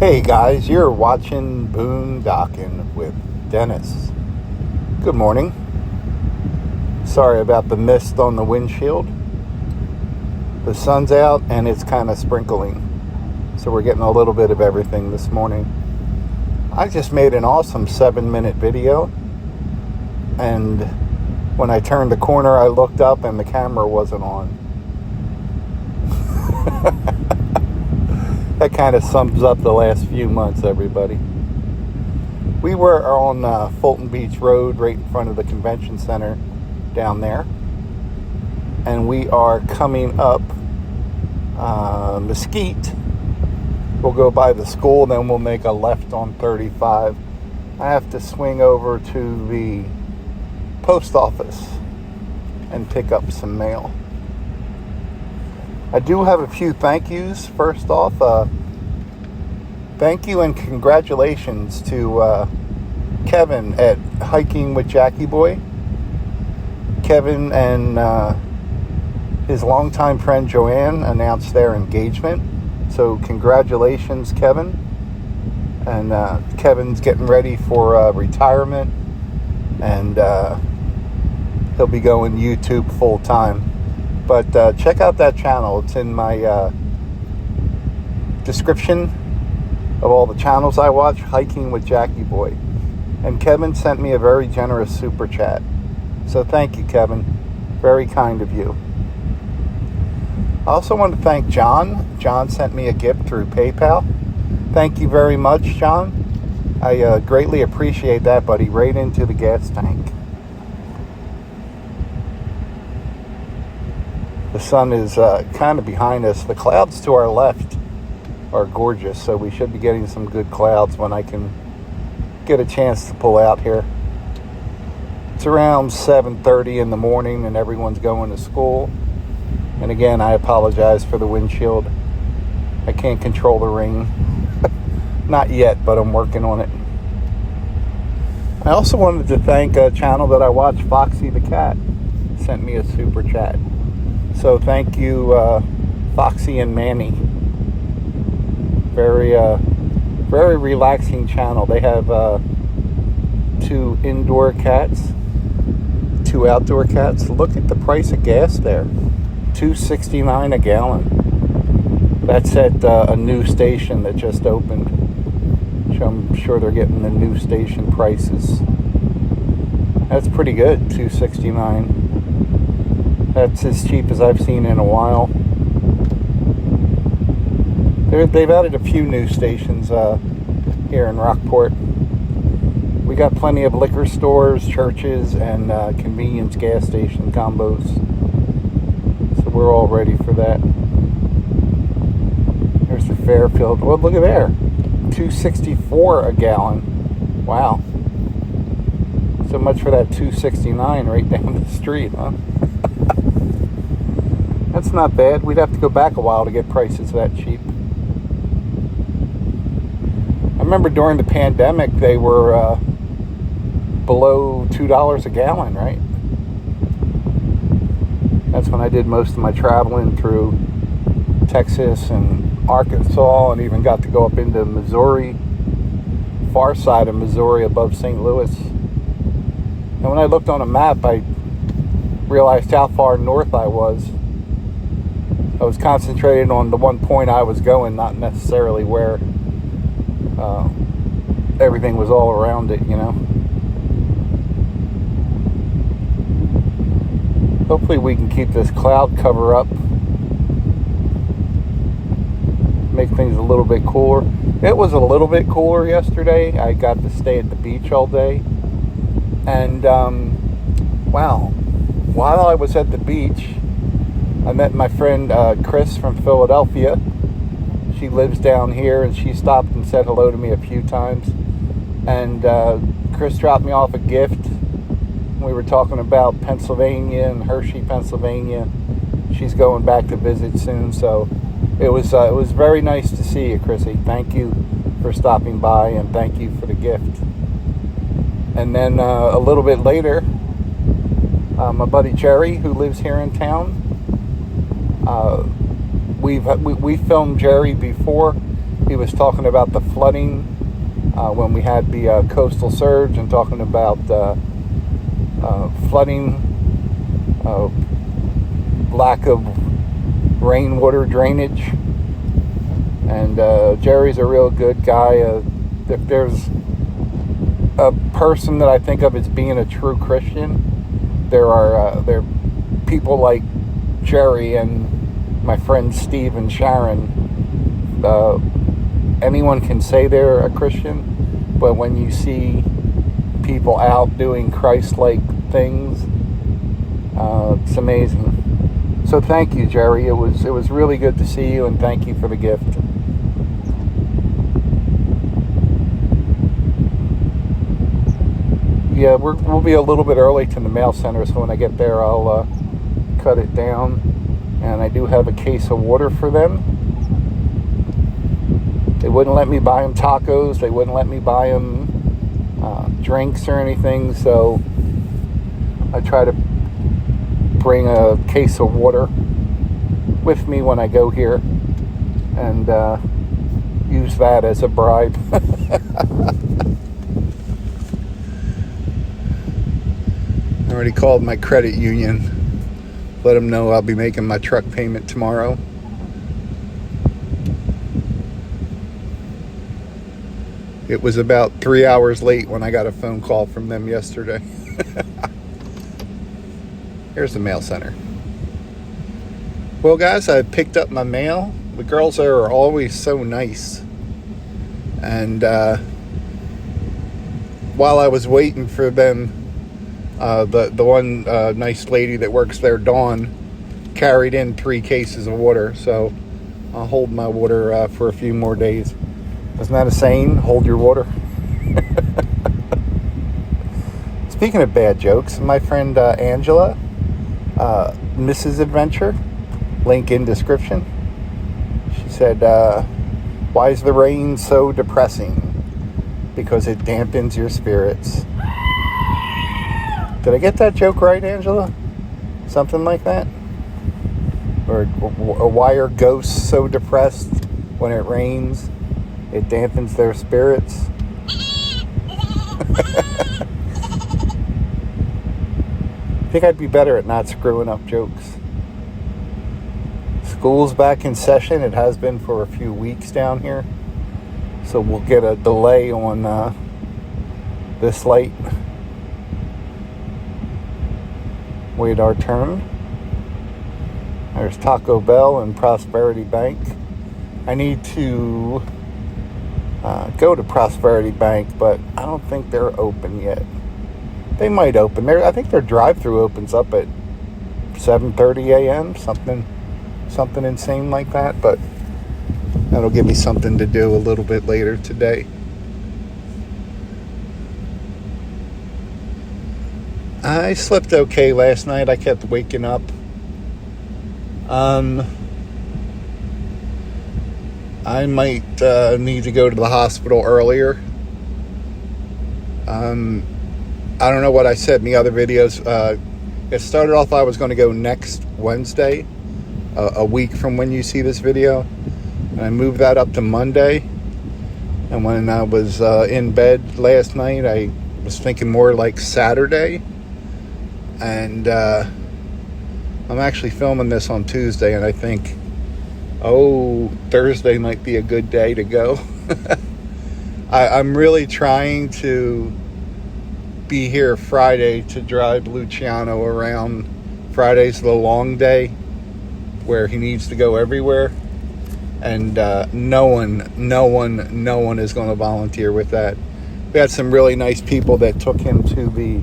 Hey guys, you're watching Boondockin' with Dennis. Good morning. Sorry about the mist on the windshield. The sun's out and it's kind of sprinkling. So we're getting a little bit of everything this morning. I just made an awesome 7-minute video. And when I turned the corner, I looked up and the camera wasn't on. That kind of sums up the last few months, everybody. We were on Fulton Beach Road, right in front of the convention center down there. And we are coming up Mesquite. We'll go by the school, then we'll make a left on 35. I have to swing over to the post office and pick up some mail. I do have a few thank yous. First off, thank you and congratulations to Kevin at Hiking with Jackie Boy. Kevin and his longtime friend Joanne announced their engagement. So congratulations, Kevin. And Kevin's getting ready for retirement. And he'll be going YouTube full time. But check out that channel. It's in my description of all the channels I watch, Hiking with Jackie Boy. And Kevin sent me a very generous super chat. So thank you, Kevin. Very kind of you. I also want to thank John. John sent me a gift through PayPal. Thank you very much, John. I greatly appreciate that, buddy. Right into the gas tank. The sun is kind of behind us. The clouds to our left are gorgeous, so we should be getting some good clouds when I can get a chance to pull out here. It's around 7:30 in the morning and everyone's going to school. And again, I apologize for the windshield. I can't control the rain. Not yet, but I'm working on it. I also wanted to thank a channel that I watch, Foxy the Cat, sent me a super chat. So thank you, Foxy and Manny. Very relaxing channel. They have 2 indoor cats, 2 outdoor cats. Look at the price of gas there. $2.69 a gallon. That's at a new station that just opened. So I'm sure they're getting the new station prices. That's pretty good, $2.69. That's as cheap as I've seen in a while. They've added a few new stations here in Rockport. We got plenty of liquor stores, churches, and convenience gas station combos. So we're all ready for that. There's the Fairfield. Well, look at there. $2.64 a gallon. Wow. So much for that $2.69 right down the street, huh? That's not bad. We'd have to go back a while to get prices that cheap. I remember during the pandemic, they were below $2 a gallon, right? That's when I did most of my traveling through Texas and Arkansas, and even got to go up into Missouri, far side of Missouri above St. Louis. And when I looked on a map, I realized how far north I was. I was concentrated on the one point I was going, not necessarily where everything was all around it, you know. Hopefully we can keep this cloud cover up, make things a little bit cooler. It was a little bit cooler yesterday. I got to stay at the beach all day. And, wow, while I was at the beach, I met my friend Chris from Philadelphia. She lives down here, and she stopped and said hello to me a few times. And Chris dropped me off a gift. We were talking about Pennsylvania and Hershey, Pennsylvania. She's going back to visit soon, so it was very nice to see you, Chrissy. Thank you for stopping by, and thank you for the gift. And then a little bit later, my buddy Jerry, who lives here in town, we filmed Jerry before. He was talking about the flooding when we had the coastal surge, and talking about flooding, lack of rainwater drainage. And Jerry's a real good guy. If there's a person that I think of as being a true Christian, there are people like Jerry and my friends Steve and Sharon. Anyone can say they're a Christian, but when you see people out doing Christ-like things, it's amazing. So thank you, Jerry. It was really good to see you, and thank you for the gift. Yeah, we'll be a little bit early to the mail center, so when I get there, I'll cut it down. And I do have a case of water for them. They wouldn't let me buy them tacos. They wouldn't let me buy them drinks or anything. So I try to bring a case of water with me when I go here, and use that as a bribe. I already called my credit union. Let them know I'll be making my truck payment tomorrow. It was about 3 hours late when I got a phone call from them yesterday. Here's the mail center. Well, guys, I picked up my mail. The girls there are always so nice. And while I was waiting for them, the one nice lady that works there, Dawn, carried in 3 cases of water. So I'll hold my water for a few more days. Isn't that a saying? Hold your water. Speaking of bad jokes, my friend Angela, Mrs. Adventure, link in description. She said, why is the rain so depressing? Because it dampens your spirits. Did I get that joke right, Angela? Something like that? Or why are ghosts so depressed when it rains? It dampens their spirits. I think I'd be better at not screwing up jokes. School's back in session. It has been for a few weeks down here. So we'll get a delay on this light. Wait our turn. There's Taco Bell and Prosperity Bank. I need to go to Prosperity Bank, but I don't think they're open yet. They might open. I think their drive-thru opens up at 7:30 a.m. Something insane like that. But that'll give me something to do a little bit later today. I slept okay last night. I kept waking up. I might need to go to the hospital earlier. I don't know what I said in the other videos. It started off I was going to go next Wednesday, a week from when you see this video. And I moved that up to Monday. And when I was in bed last night, I was thinking more like Saturday. And I'm actually filming this on Tuesday, and I think, Thursday might be a good day to go. I'm really trying to be here Friday to drive Luciano around. Friday's the long day where he needs to go everywhere. And no one is going to volunteer with that. We had some really nice people that took him to the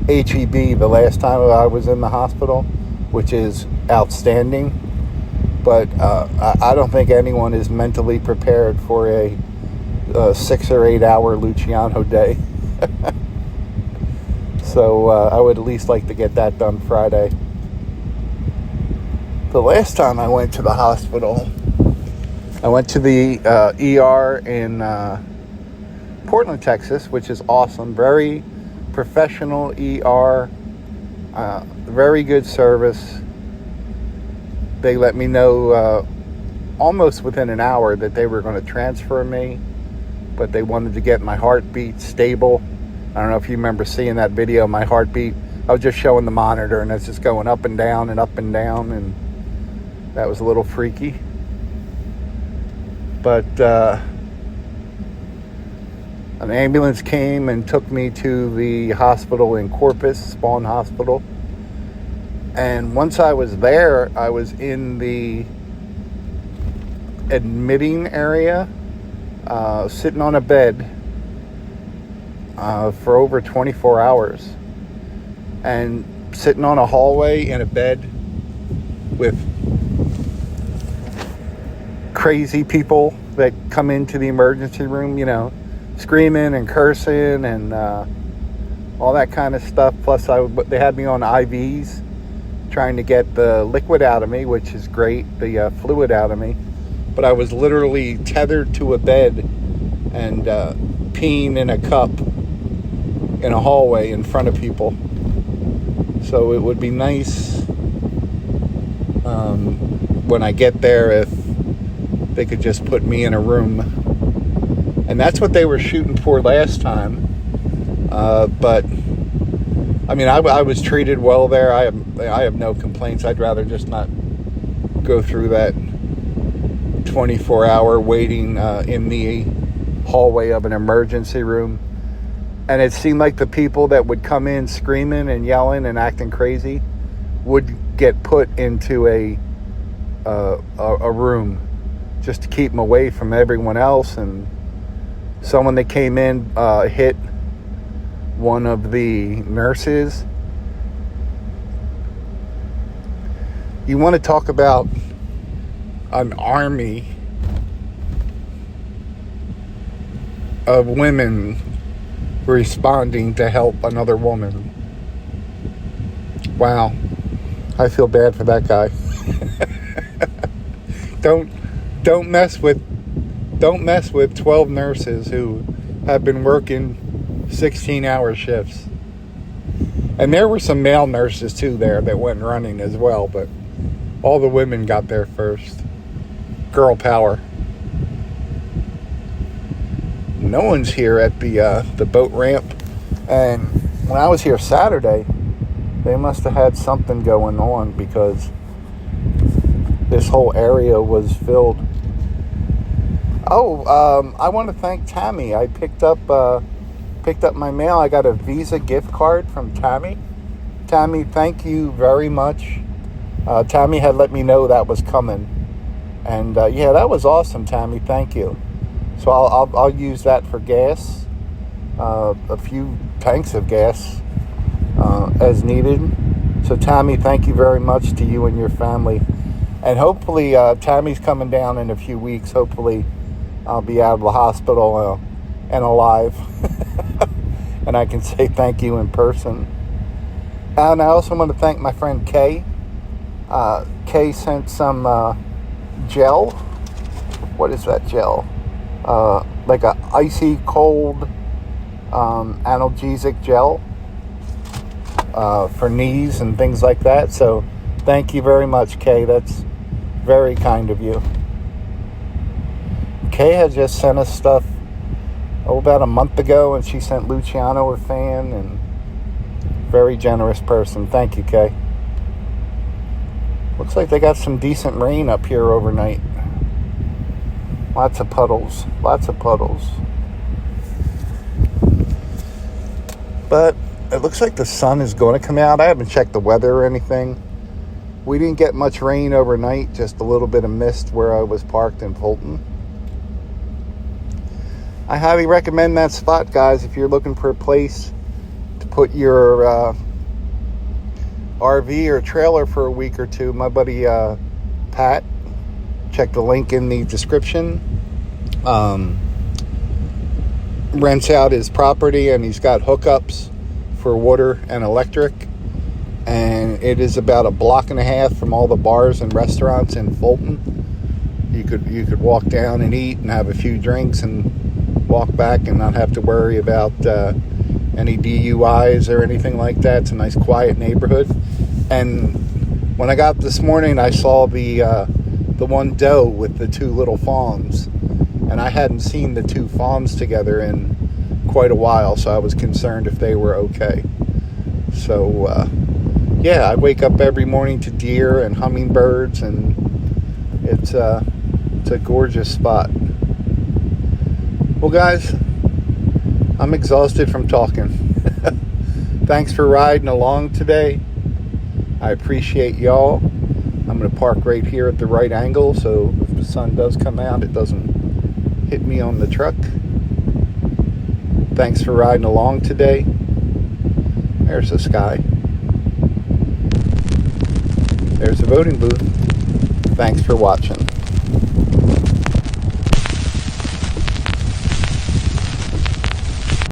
HEB the last time I was in the hospital, which is outstanding. But I don't think anyone is mentally prepared for a 6 or 8 hour Luciano day. So I would at least like to get that done Friday. The last time I went to the hospital, I went to the ER in Portland, Texas, which is awesome. Very professional ER, very good service. They let me know almost within an hour that they were going to transfer me, but they wanted to get my heartbeat stable. I don't know if you remember seeing that video, my heartbeat. I was just showing the monitor, and it's just going up and down and up and down, and that was a little freaky. But an ambulance came and took me to the hospital in Corpus, Spawn Hospital. And once I was there, I was in the admitting area, sitting on a bed for over 24 hours. And sitting on a hallway in a bed with crazy people that come into the emergency room, screaming and cursing and all that kind of stuff. Plus, they had me on IVs trying to get the liquid out of me, which is great, the fluid out of me. But I was literally tethered to a bed and peeing in a cup in a hallway in front of people. So it would be nice when I get there if they could just put me in a room. And that's what they were shooting for last time. But, I mean, I was treated well there. I have no complaints. I'd rather just not go through that 24-hour waiting in the hallway of an emergency room. And it seemed like the people that would come in screaming and yelling and acting crazy would get put into a room just to keep them away from everyone else. And someone that came in hit one of the nurses. You want to talk about an army of women responding to help another woman. Wow. I feel bad for that guy. Don't mess with 12 nurses who have been working 16-hour shifts. And there were some male nurses too there that went running as well, but all the women got there first. Girl power. No one's here at the boat ramp. And when I was here Saturday, they must have had something going on because this whole area was filled. I want to thank Tammy. I picked up my mail. I got a Visa gift card from Tammy. Tammy, thank you very much. Tammy had let me know that was coming. And yeah, that was awesome, Tammy. Thank you. So I'll use that for gas, a few tanks of gas as needed. So Tammy, thank you very much to you and your family. And hopefully Tammy's coming down in a few weeks. Hopefully I'll be out of the hospital and alive. And I can say thank you in person. And I also want to thank my friend Kay. Kay sent some gel. What is that gel? Like a icy cold analgesic gel for knees and things like that. So thank you very much, Kay. That's very kind of you. Kay had just sent us stuff about a month ago, and she sent Luciano a fan, and very generous person. Thank you, Kay. Looks like they got some decent rain up here overnight. Lots of puddles. But it looks like the sun is going to come out. I haven't checked the weather or anything. We didn't get much rain overnight, just a little bit of mist where I was parked in Fulton. I highly recommend that spot, guys, if you're looking for a place to put your RV or trailer for a week or two. My buddy Pat, check the link in the description, rents out his property, and he's got hookups for water and electric. And it is about a block and a half from all the bars and restaurants in Fulton. You could walk down and eat and have a few drinks and walk back and not have to worry about any DUIs or anything like that. It's a nice quiet neighborhood. And when I got up this morning, I saw the the one doe with the two little fawns. And I hadn't seen the two fawns together in quite a while, so I was concerned if they were okay. So, yeah, I wake up every morning to deer and hummingbirds, and it's a gorgeous spot. Well, guys, I'm exhausted from talking. Thanks for riding along today. I appreciate y'all. I'm going to park right here at the right angle, so if the sun does come out, it doesn't hit me on the truck. Thanks for riding along today. There's the sky. There's the voting booth. Thanks for watching.